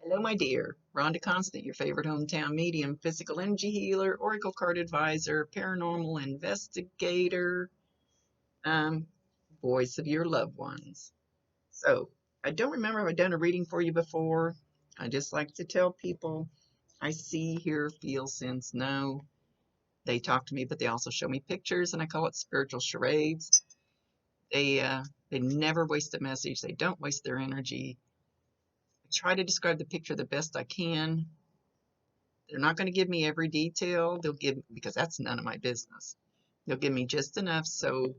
Hello, my dear. Rhonda Constant, your favorite hometown medium, physical energy healer, oracle card advisor, paranormal investigator, um, voice of your loved ones. So, I don't remember if I've done a reading for you before. I just like to tell people I see, hear, feel, sense, know. They talk to me, but they also show me pictures, and I call it spiritual charades. They never waste a message. They don't waste their energy. I try to describe the picture the best I can. They're not going to give me every detail. They'll give, because that's none of my business. They'll give me just enough so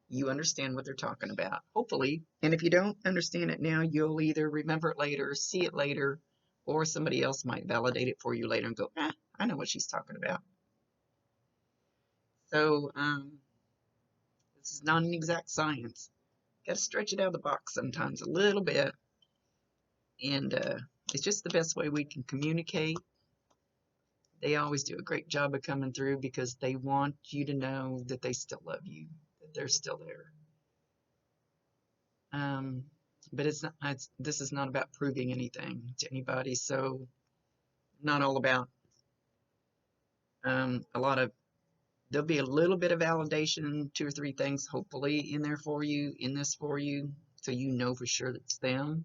you understand what they're talking about, hopefully. And if you don't understand it now, you'll either remember it later, see it later, or somebody else might validate it for you later and go, I know what she's talking about. So, this is not an exact science. Got to stretch it out of the box sometimes a little bit. And it's just the best way we can communicate. They always do a great job of coming through because they want you to know that they still love you, that they're still there. But this is not about proving anything to anybody. So not all about there'll be a little bit of validation, 2 or 3 things hopefully in there for you, in this for you, so you know for sure that it's them.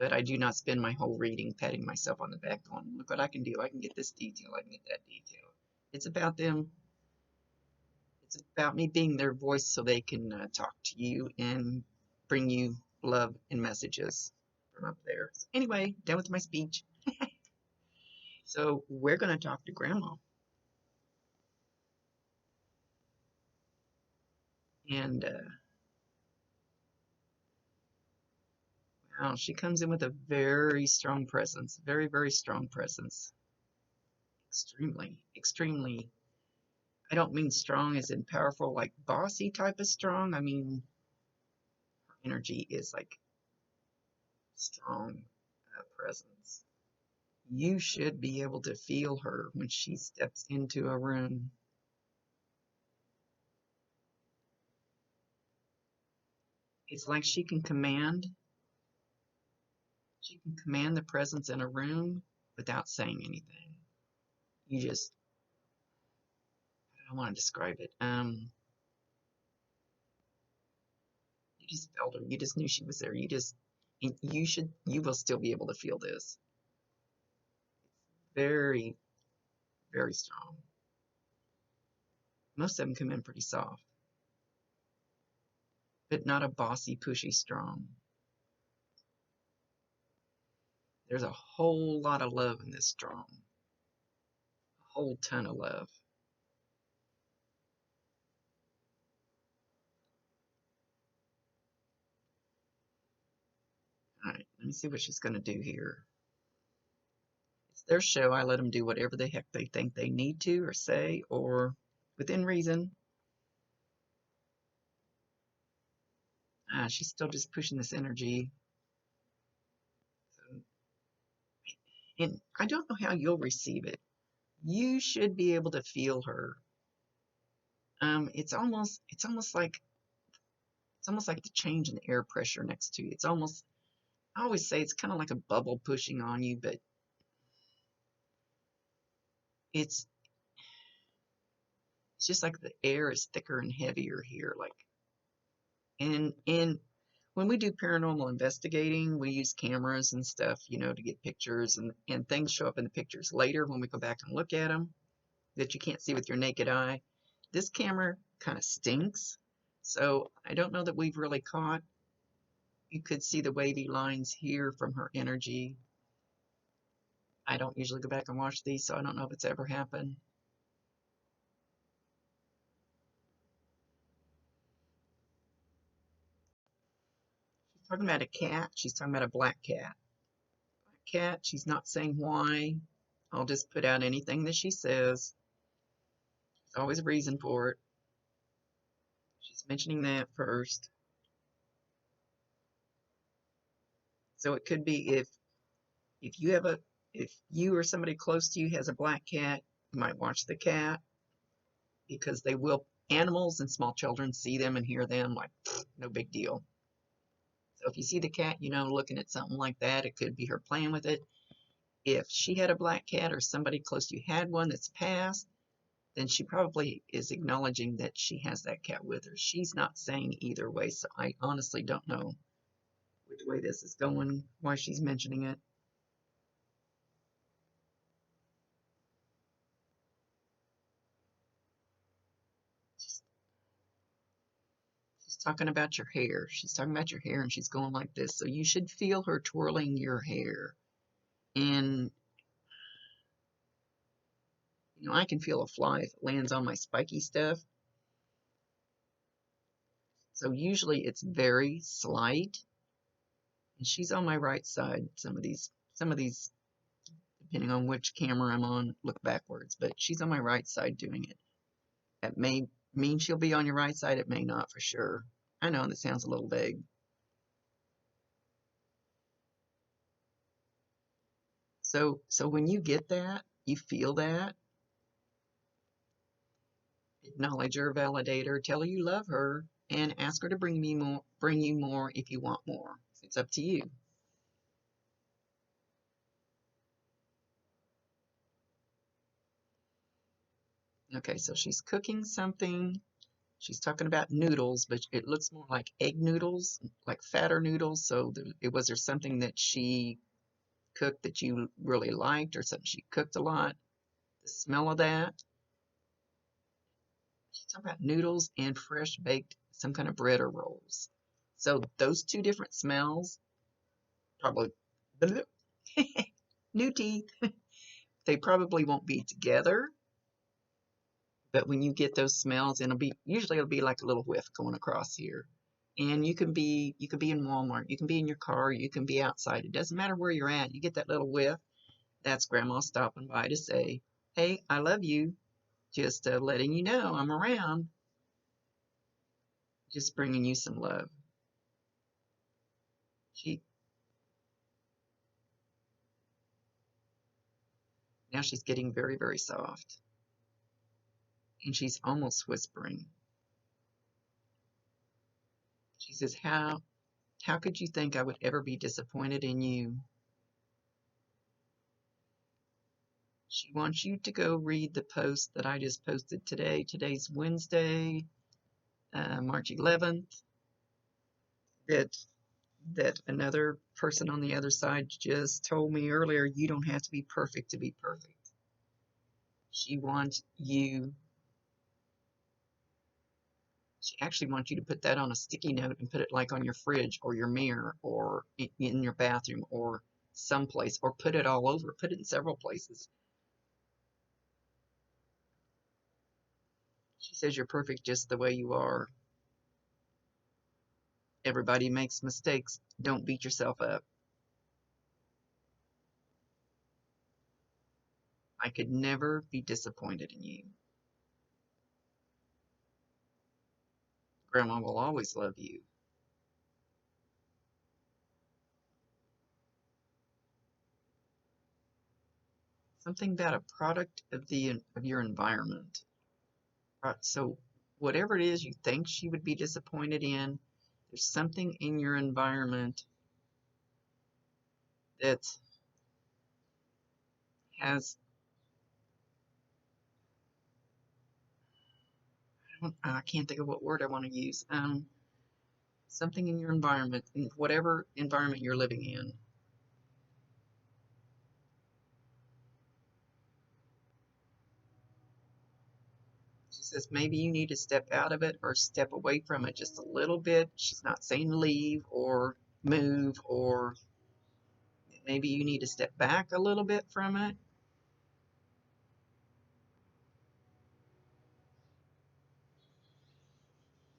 But I do not spend my whole reading patting myself on the back going, look what I can do. I can get this detail. I can get that detail. It's about them. It's about me being their voice so they can talk to you and bring you love and messages from up there. So anyway, done with my speech. So we're going to talk to Grandma. And wow, she comes in with a very strong presence. Very, very strong presence. Extremely, extremely. I don't mean strong as in powerful, like bossy type of strong. I mean, her energy is like strong presence. You should be able to feel her when she steps into a room. It's like she can command the presence in a room without saying anything. You just, I don't want to describe it. You just felt her. You just knew she was there. You will still be able to feel this. Very, very strong. Most of them come in pretty soft, but not a bossy, pushy strong. There's a whole lot of love in this strong. A whole ton of love. All right, let me see what she's going to do here. It's their show. I let them do whatever the heck they think they need to or say, or within reason. She's still just pushing this energy. And I don't know how you'll receive it. You should be able to feel her. It's almost like the change in the air pressure next to you. It's almost, I always say it's kind of like a bubble pushing on you, but it's just like the air is thicker and heavier here. Like, and when we do paranormal investigating, we use cameras and stuff, to get pictures, and things show up in the pictures later when we go back and look at them that you can't see with your naked eye. This camera kind of stinks, so I don't know that we've really caught. You could see the wavy lines here from her energy. I don't usually go back and watch these, so I don't know if it's ever happened. She's talking about a cat. She's talking about a black cat. Black cat, she's not saying why. I'll just put out anything that she says. There's always a reason for it. She's mentioning that first. So it could be if you or somebody close to you has a black cat, you might watch the cat, because animals and small children see them and hear them like no big deal. So if you see the cat, looking at something like that, it could be her playing with it. If she had a black cat or somebody close to you had one that's passed, then she probably is acknowledging that she has that cat with her. She's not saying either way, so I honestly don't know which way this is going, why she's mentioning it. She's talking about your hair. She's talking about your hair and she's going like this. So you should feel her twirling your hair. And, I can feel a fly if it lands on my spiky stuff. So usually it's very slight. And she's on my right side. Some of these, depending on which camera I'm on, look backwards. But she's on my right side doing it. That may mean she'll be on your right side. It may not for sure. I know that sounds a little vague. So when you get that, you feel that, acknowledge her, validate her, tell her you love her, and ask her to bring you more if you want more. It's up to you. Okay, so she's cooking something. She's talking about noodles, but it looks more like egg noodles, like fatter noodles. So was there something that she cooked that you really liked, or something she cooked a lot? The smell of that. She's talking about noodles and fresh baked some kind of bread or rolls. So those two different smells probably new teeth. They probably won't be together, but when you get those smells, it'll be like a little whiff going across here. And you can be in Walmart, you can be in your car, you can be outside. It doesn't matter where you're at. You get that little whiff. That's Grandma stopping by to say, "Hey, I love you. Just letting you know I'm around. Just bringing you some love." She Now she's getting very, very soft, and she's almost whispering. She says, "How could you think I would ever be disappointed in you?" She wants you to go read the post that I just posted today. Today's Wednesday, March 11th. That another person on the other side just told me earlier. You don't have to be perfect to be perfect. She wants you. She actually wants you to put that on a sticky note and put it like on your fridge or your mirror or in your bathroom or someplace, or put it all over. Put it in several places. She says you're perfect just the way you are. Everybody makes mistakes. Don't beat yourself up. I could never be disappointed in you. Grandma will always love you. Something about a product of your environment. So whatever it is you think she would be disappointed in, there's something in your environment that has, I can't think of what word I want to use. Something in your environment, in whatever environment you're living in. She says maybe you need to step out of it or step away from it just a little bit. She's not saying leave or move, or maybe you need to step back a little bit from it.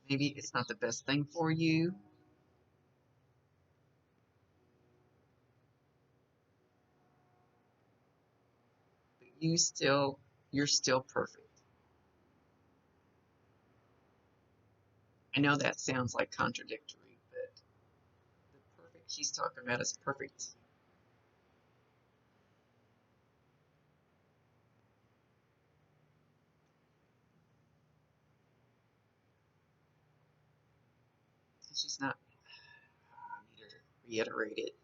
Maybe it's not the best thing for you, but you're still perfect. I know that sounds like contradictory, but the perfect she's talking about is perfect. She's not, I need to reiterate it.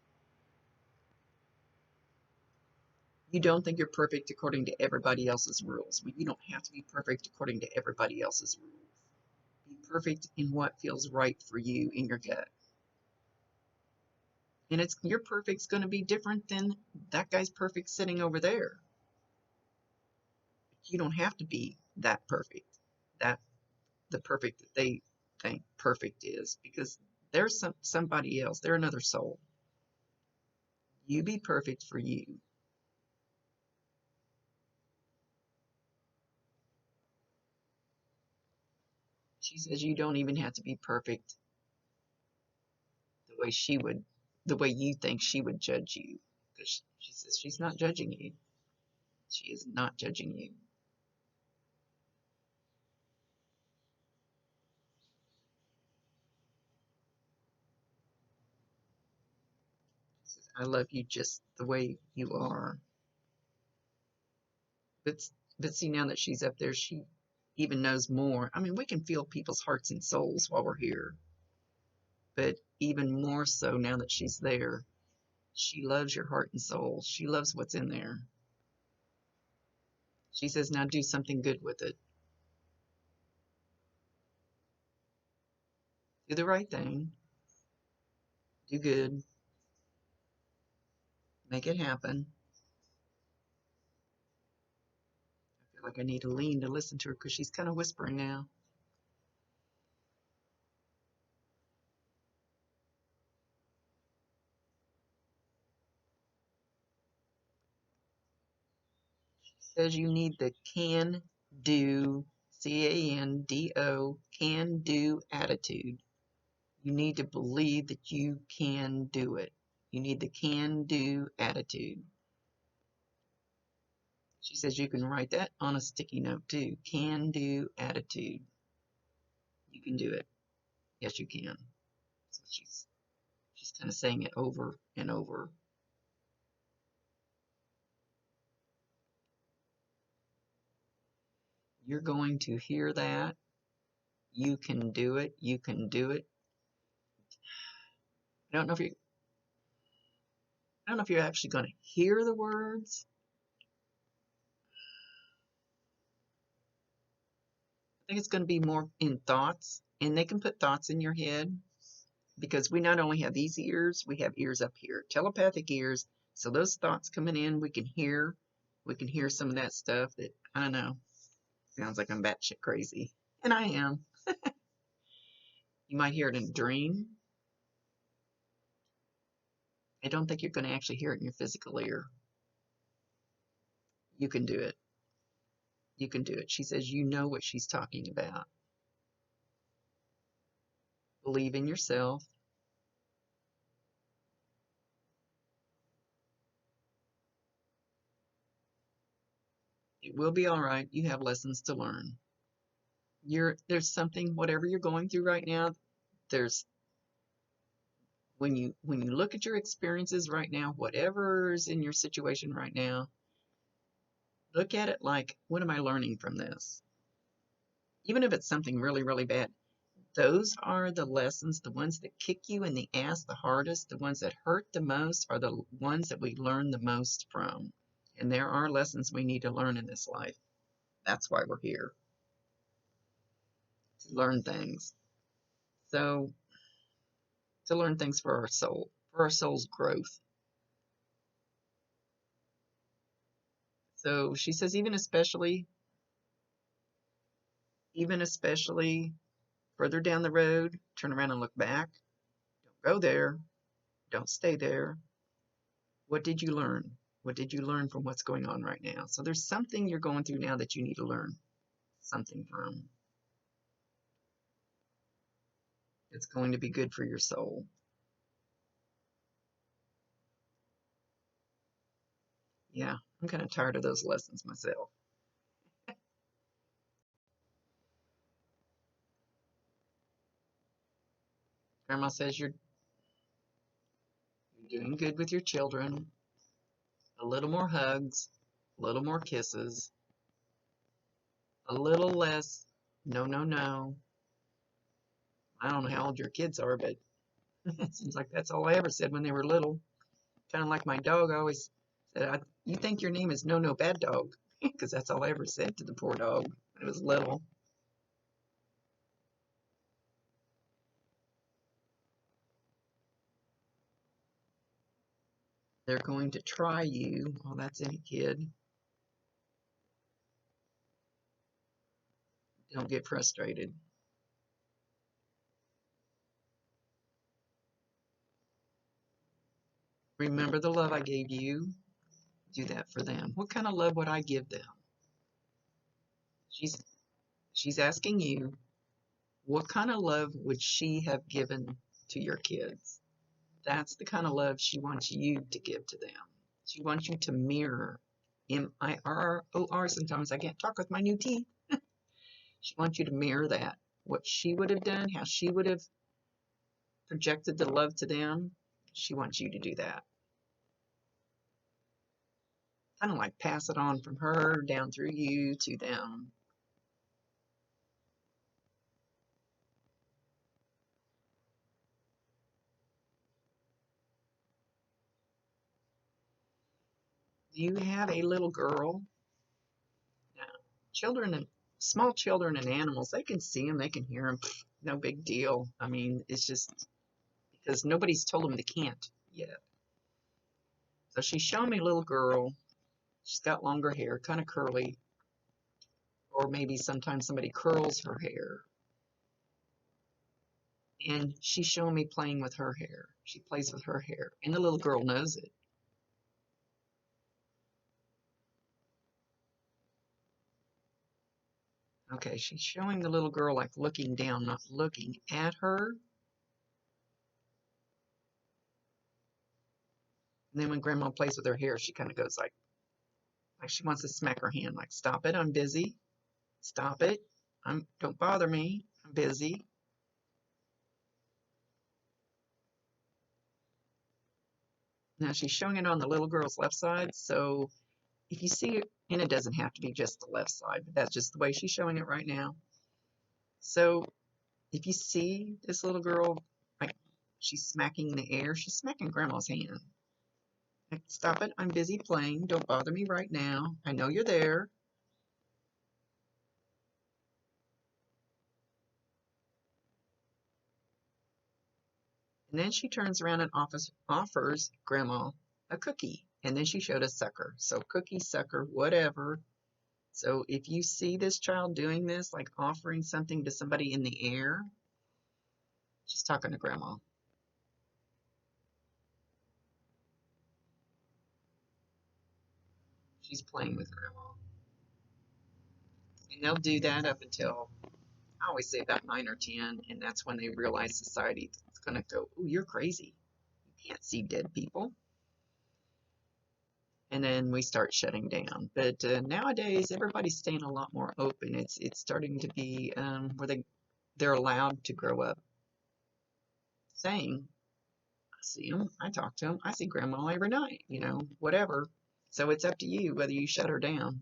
You don't think you're perfect according to everybody else's rules. Well, you don't have to be perfect according to everybody else's rules. Be perfect in what feels right for you in your gut. And it's your perfect's going to be different than that guy's perfect sitting over there. You don't have to be that perfect. That the perfect that they think perfect is, because there's somebody else. They're another soul. You be perfect for you. She says you don't even have to be perfect the way she would, the way you think she would judge you. Because she says she's not judging you. She is not judging you. She says, I love you just the way you are. But, but see, now that she's up there, she even knows more. I mean, we can feel people's hearts and souls while we're here. But even more so now that she's there, she loves your heart and soul. She loves what's in there. She says, now do something good with it. Do the right thing. Do good. Make it happen. I feel like I need to lean to listen to her because she's kind of whispering now. She says you need the can do, CANDO, can do attitude. You need to believe that you can do it. You need the can do attitude. She says you can write that on a sticky note too. Can do attitude. You can do it. Yes, you can. So she's kind of saying it over and over. You're going to hear that. You can do it. You can do it. I don't know if you I don't know if you're actually going to hear the words. I think it's going to be more in thoughts, and they can put thoughts in your head because we not only have these ears, we have ears up here, telepathic ears. So those thoughts coming in, we can hear. We can hear some of that stuff that, I don't know, sounds like I'm batshit crazy. And I am. You might hear it in a dream. I don't think you're going to actually hear it in your physical ear. You can do it. You can do it. She says you know what she's talking about. Believe in yourself. It will be all right. You have lessons to learn. There's something, whatever you're going through right now, there's when you look at your experiences right now, whatever's in your situation right now, look at it like, what am I learning from this? Even if it's something really, really bad, those are the lessons, the ones that kick you in the ass the hardest, the ones that hurt the most are the ones that we learn the most from. And there are lessons we need to learn in this life. That's why we're here, to learn things. So, to learn things for our soul, for our soul's growth. So she says, even especially further down the road, turn around and look back. Don't go there. Don't stay there. What did you learn? What did you learn from what's going on right now? So there's something you're going through now that you need to learn something from. It's going to be good for your soul. Yeah, I'm kind of tired of those lessons myself. Grandma says you're doing good with your children. A little more hugs, a little more kisses, a little less no, no, no. I don't know how old your kids are, but it seems like that's all I ever said when they were little. Kind of like my dog, I always said You think your name is No No Bad Dog, because that's all I ever said to the poor dog when it was little. They're going to try you. Oh, that's any kid. Don't get frustrated. Remember the love I gave you. Do that for them. What kind of love would I give them? She's she's asking you, what kind of love would she have given to your kids? That's the kind of love she wants you to give to them. She wants you to mirror. M-I-R-O-R. Sometimes I can't talk with my new teeth. She wants you to mirror that. What she would have done, how she would have projected the love to them. She wants you to do that. Kind of like pass it on from her down through you to them. Do you have a little girl? Now, children and small children and animals, they can see them, they can hear them. No big deal. I mean, it's just because nobody's told them they can't yet. So she's showing me a little girl. She's got longer hair, kind of curly, or maybe sometimes somebody curls her hair. And she's showing me playing with her hair. She plays with her hair, and the little girl knows it. Okay, she's showing the little girl like looking down, not looking at her. And then when grandma plays with her hair, she kind of goes like she wants to smack her hand, like, stop it, I'm busy. Stop it. Don't bother me. I'm busy. Now she's showing it on the little girl's left side, so if you see it, and it doesn't have to be just the left side, but that's just the way she's showing it right now. So if you see this little girl, like she's smacking the air, she's smacking grandma's hand. Like, stop it, I'm busy playing. Don't bother me right now. I know you're there. And then she turns around and offers grandma a cookie. And then she showed us sucker. So cookie, sucker, whatever. So if you see this child doing this, like offering something to somebody in the air, she's talking to grandma. She's playing with grandma. And they'll do that up until, I always say about 9 or 10, and that's when they realize society is going to go, oh, you're crazy. You can't see dead people. And then we start shutting down. But nowadays, everybody's staying a lot more open. It's starting to be where they're allowed to grow up saying, I see them, I talk to them, I see grandma every night, whatever. So it's up to you whether you shut her down.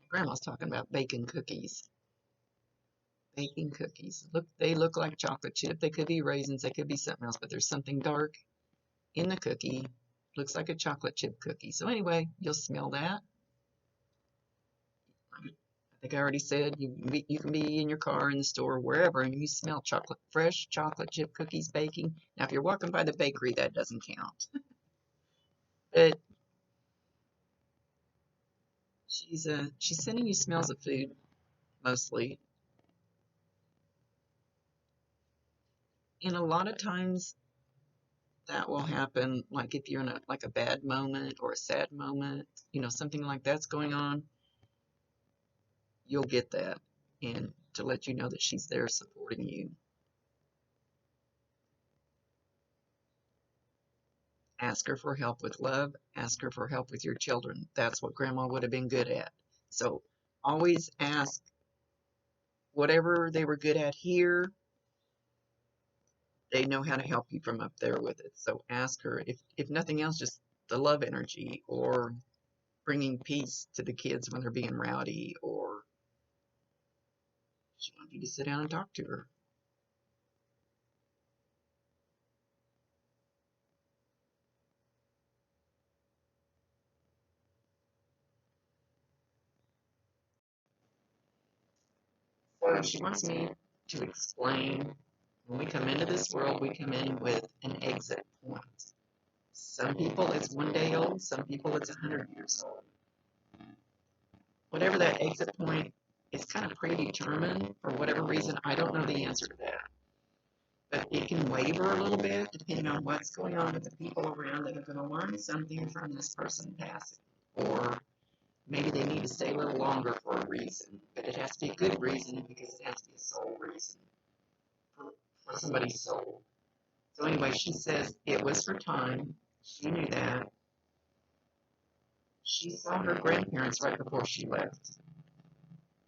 Grandma's talking about baking cookies. Baking cookies. Look, they look like chocolate chip. They could be raisins. They could be something else, but there's something dark in the cookie. Looks like a chocolate chip cookie. So anyway, you'll smell that. I think I already said you can be in your car, in the store, wherever, and you smell fresh chocolate chip cookies baking. Now, if you're walking by the bakery, that doesn't count. But she's sending you smells of food mostly, and a lot of times that will happen. Like if you're in a bad moment or a sad moment, something like that's going on, you'll get that, and to let you know that she's there supporting you. Ask her for help with love. Ask her for help with your children. That's what grandma would have been good at. So always ask whatever they were good at here, they know how to help you from up there with it. So ask her, if nothing else, just the love energy, or bringing peace to the kids when they're being rowdy, or she wanted you to sit down and talk to her. So she wants me to explain, when we come into this world, we come in with an exit point. Some people it's 1 day old, some people it's 100 years old. Whatever that exit point is kind of predetermined for whatever reason. I don't know the answer to that. But it can waver a little bit depending on what's going on with the people around that are going to learn something from this person passing. Or maybe they need to stay a little longer for a reason, but it has to be a good reason because it has to be a soul reason for somebody's soul. So anyway, she says it was for time. She knew that. She saw her grandparents right before she left.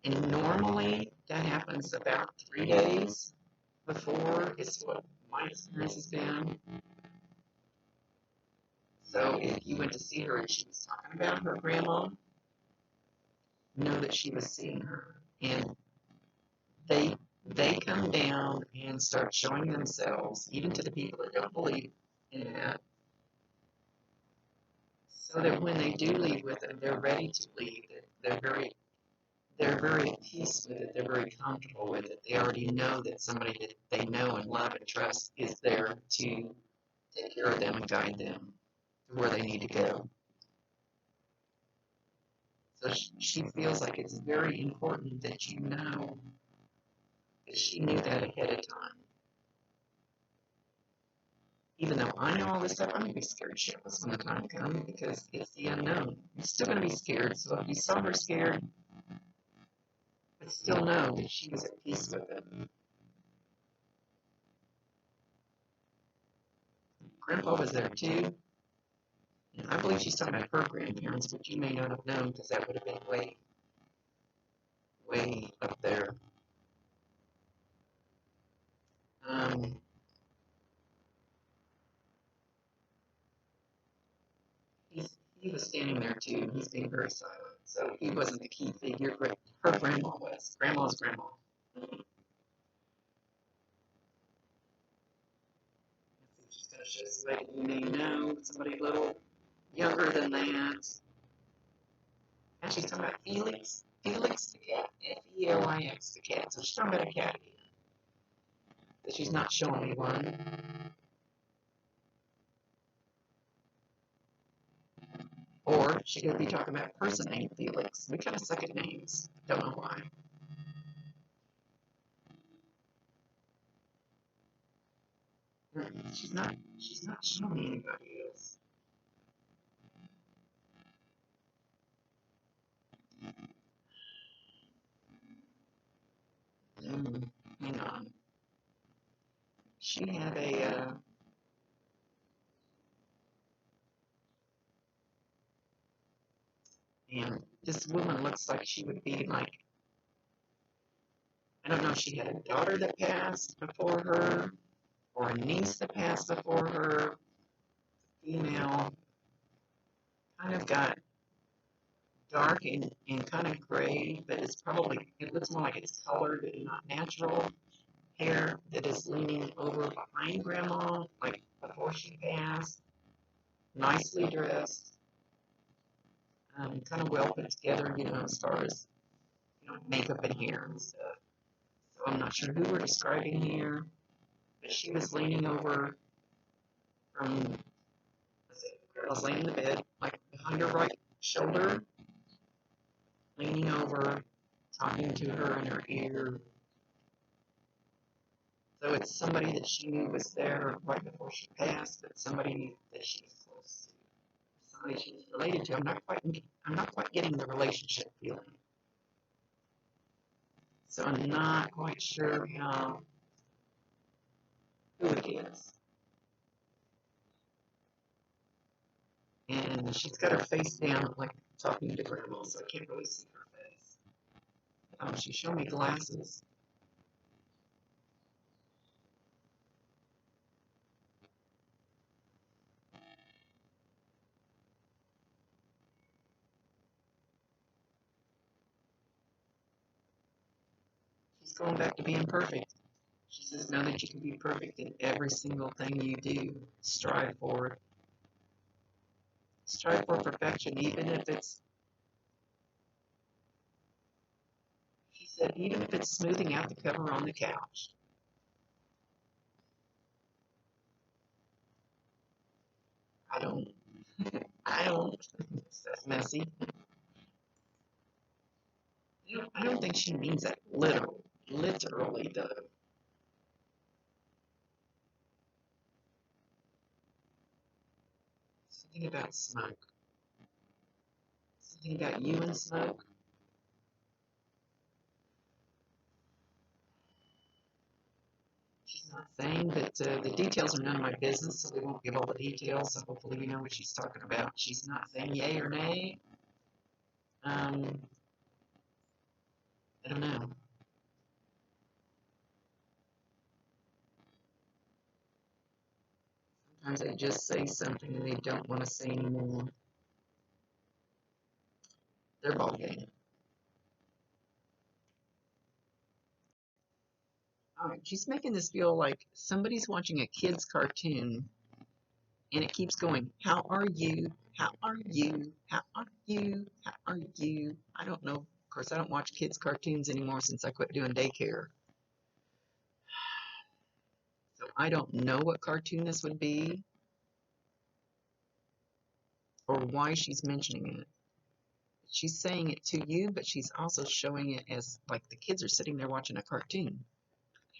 And normally that happens about 3 days before, is what my experience has been. So if you went to see her and she was talking about her grandma, know that she was seeing her. And they come down and start showing themselves, even to the people that don't believe in that, so that when they do leave with them, they're ready to leave. They're very at peace with it. They're very comfortable with it. They already know that somebody that they know and love and trust is there to take care of them and guide them to where they need to go. So she feels like it's very important that you know that she knew that ahead of time. Even though I know all this stuff, I'm going to be scared shitless when the time comes because it's the unknown. You're still going to be scared. So if you saw her scared, but still know that she was at peace with it. Grandpa was there too. And I believe she's talking about her grandparents, but you may not have known because that would have been way, way up there. He was standing there too. He's being very silent. So he wasn't the key figure. Her grandma was. Grandma's grandma. She's going to show somebody you may know, somebody a little younger than that. And she's talking about Felix. Felix the cat. Felix the cat. So she's talking about a cat again. But she's not showing me one. Or she could be talking about a person named Felix. We kind of suck at names. Don't know why. She's not showing me anybody else. Hang on. She had a and this woman looks like she would be like, I don't know if she had a daughter that passed before her, or a niece that passed before her, female, kind of got dark and kind of gray, but it's probably, it looks more like it's colored and not natural. Hair that is leaning over behind grandma, like before she passed, nicely dressed, kind of well put together, as far as, makeup and hair and stuff. So I'm not sure who we're describing here, but she was leaning over from, I was laying in the bed, like behind her right shoulder, leaning over, talking to her in her ear. So it's somebody that she knew was there right before she passed, but somebody that she was close to, somebody she was related to. I'm not quite getting the relationship feeling. So I'm not quite sure who it is. And she's got her face down, like talking to grandma, so I can't really see her face. She showed me glasses. going back to being perfect. She says, know that you can be perfect in every single thing you do. Strive for it. Strive for perfection, even if it's, she said, even if it's smoothing out the cover on the couch. I don't, it's that messy. I don't think she means that literally though. Something about smoke. Something about you and smoke. She's not saying that the details are none of my business, so we won't give all the details. So hopefully you know what she's talking about. She's not saying yay or nay. I don't know. Sometimes they just say something and they don't want to say anymore. Their ball game. All right, she's making this feel like somebody's watching a kid's cartoon and it keeps going, how are you? How are you? How are you? How are you? I don't know. Of course, I don't watch kids' cartoons anymore since I quit doing daycare. So I don't know what cartoon this would be or why she's mentioning it. She's saying it to you, but she's also showing it as like the kids are sitting there watching a cartoon.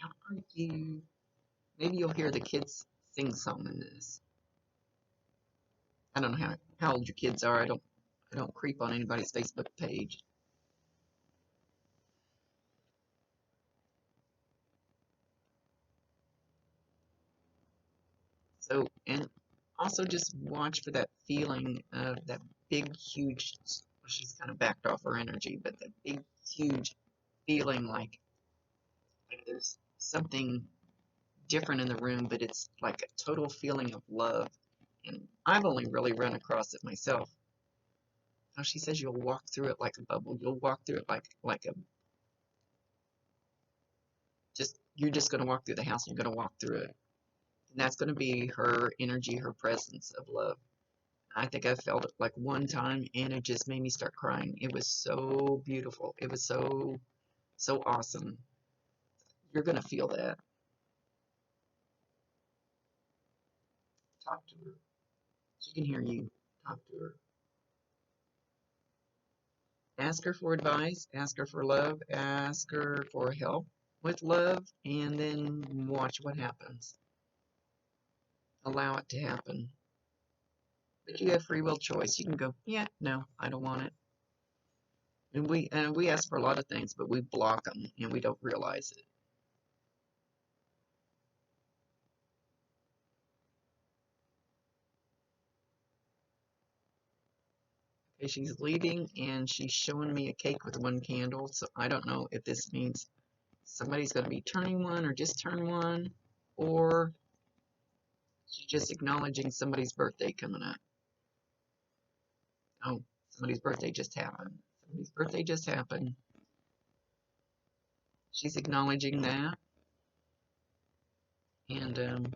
How are you? Maybe you'll hear the kids sing song in this. I don't know how old your kids are. I don't creep on anybody's Facebook page. So, and also just watch for that feeling of that big, huge, well, she's kind of backed off her energy, but that big, huge feeling like there's something different in the room, but it's like a total feeling of love. And I've only really run across it myself. Now she says you'll walk through it like a bubble. You'll walk through it like a just you're just going to walk through the house and you're going to walk through it. And that's going to be her energy, her presence of love. I think I felt it like one time and it just made me start crying. It was so beautiful. It was so awesome. You're going to feel that. Talk to her. She can hear you. Talk to her. Ask her for advice, ask her for love, ask her for help with love, and then watch what happens. Allow it to happen. But you have free will choice. You can go, yeah, no, I don't want it. And we ask for a lot of things, but we block them and we don't realize it. Okay, she's leaving and she's showing me a cake with one candle, so I don't know if this means somebody's going to be turning one or just turn one, or she's just acknowledging somebody's birthday coming up. Oh, somebody's birthday just happened. Somebody's birthday just happened. She's acknowledging that, and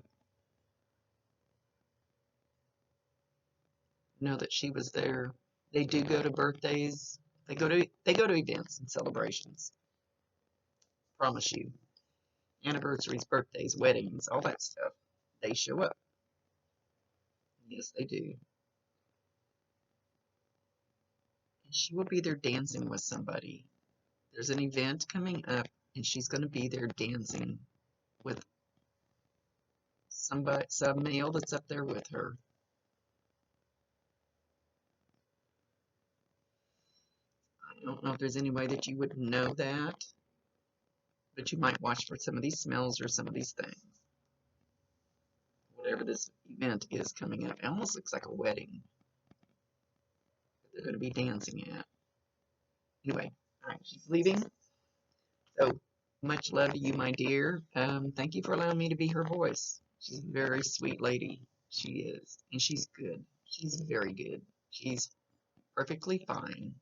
know that she was there. They do go to birthdays. They go to events and celebrations. Promise you, anniversaries, birthdays, weddings, all that stuff. They show up. Yes, they do. And she will be there dancing with somebody. There's an event coming up, and she's going to be there dancing with somebody, some male that's up there with her. I don't know if there's any way that you would know that, but you might watch for some of these smells or some of these things. Whatever this event is coming up, it almost looks like a wedding that they're going to be dancing at. Anyway, all right, she's leaving. So much love to you, my dear. Thank you for allowing me to be her voice. She's a very sweet lady. She is, and she's good. She's very good. She's perfectly fine,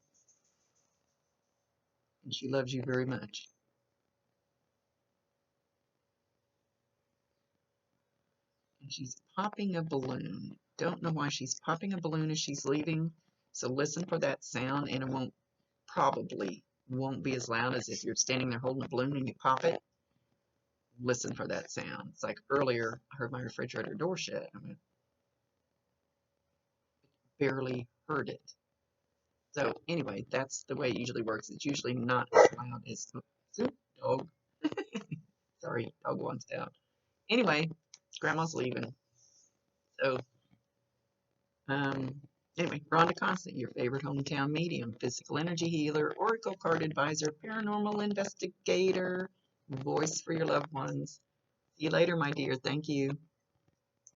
and she loves you very much. She's popping a balloon. Don't know why she's popping a balloon as she's leaving. So listen for that sound, and it probably won't be as loud as if you're standing there holding a balloon and you pop it. Listen for that sound. It's like earlier, I heard my refrigerator door shut. I barely heard it. So anyway, that's the way it usually works. It's usually not as loud as dog. Sorry, dog wants out. Anyway, Grandma's leaving. So anyway, Rhonda Constant, your favorite hometown medium, physical energy healer, oracle card advisor, paranormal investigator, voice for your loved ones. See you later, my dear. Thank you.